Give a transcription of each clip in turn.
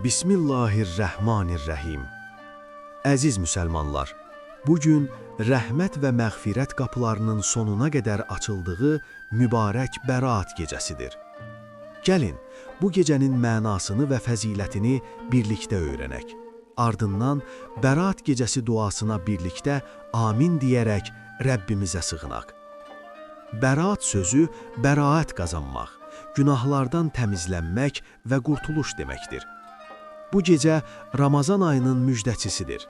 Bismillahirrahmanirrahim. Əziz müsəlmanlar, bugün rəhmət və məğfirət qapılarının sonuna qədər açıldığı mübarək Bəraət gecəsidir. Gəlin, bu gecənin mənasını və fəzilətini birlikdə öyrənək. Ardından Bəraət gecəsi duasına birlikdə amin deyərək Rəbbimizə sığınaq. Bəraət sözü bəraət qazanmaq, günahlardan təmizlənmək və qurtuluş deməkdir. Bu gecə Ramazan ayının müjdəçisidir.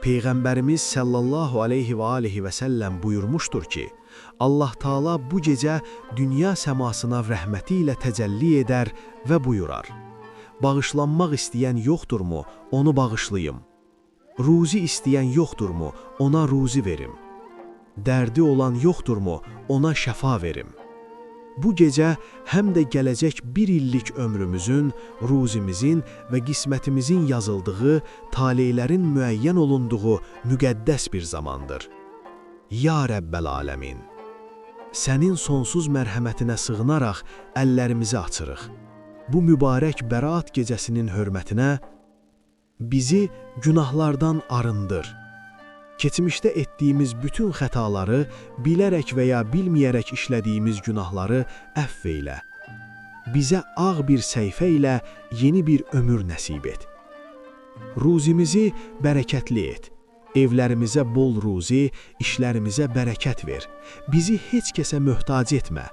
Peyğəmbərimiz sallallahu aleyhi və alihi və səlləm buyurmuşdur ki, Allah Taala bu gecə dünya səmasına rəhməti ilə təcəlli edər və buyurar: Bağışlanmaq istəyən yoxdurmu, onu bağışlayım. Ruzi istəyən yoxdurmu, ona ruzi verim. Dərdi olan yoxdurmu, ona şəfa verim. Bu gecə həm də gələcək bir illik ömrümüzün, ruzimizin və qismətimizin yazıldığı, taleylərin müəyyən olunduğu müqəddəs bir zamandır. Ya Rəbbəl Aləmin, sənin sonsuz mərhəmətinə sığınaraq əllərimizi açırıq. Bu mübarək Bəraət gecəsinin hörmətinə bizi günahlardan arındır. Keçmişdə etdiyimiz bütün xətaları, bilərək və ya bilməyərək işlədiyimiz günahları əfv eylə. Bizə ağ bir səhifə ilə yeni bir ömür nəsib et. Ruzimizi bərəkətli et. Evlərimizə bol ruzi, işlərimizə bərəkət ver. Bizi heç kəsə möhtac etmə.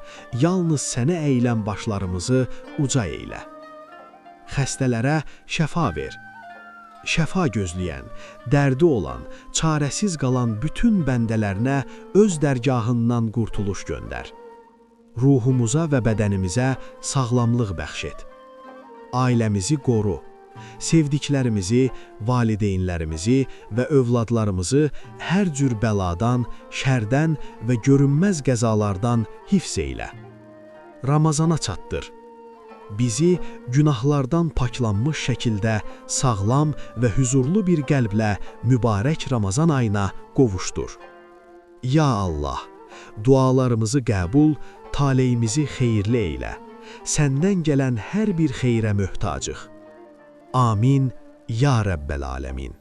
Yalnız sənə əyilən başlarımızı uca eylə. Xəstələrə şəfa ver. Şəfa gözləyən, dərdi olan, çarəsiz qalan bütün bəndələrinə öz dərgahından qurtuluş göndər. Ruhumuza və bədənimizə sağlamlıq bəxş et. Ailəmizi qoru. Sevdiklərimizi, valideynlərimizi və övladlarımızı hər cür bəladan, şərdən və görünməz qəzalardan hifz eylə. Ramazana çatdır. Bizi günahlardan paklanmış şəkildə sağlam və huzurlu bir qəlblə mübarək Ramazan ayına qovuşdur. Ya Allah, dualarımızı qəbul, taleyimizi xeyirli eylə. Səndən gələn hər bir xeyrə möhtacıq. Amin, ya Rəbbəl Aləmin.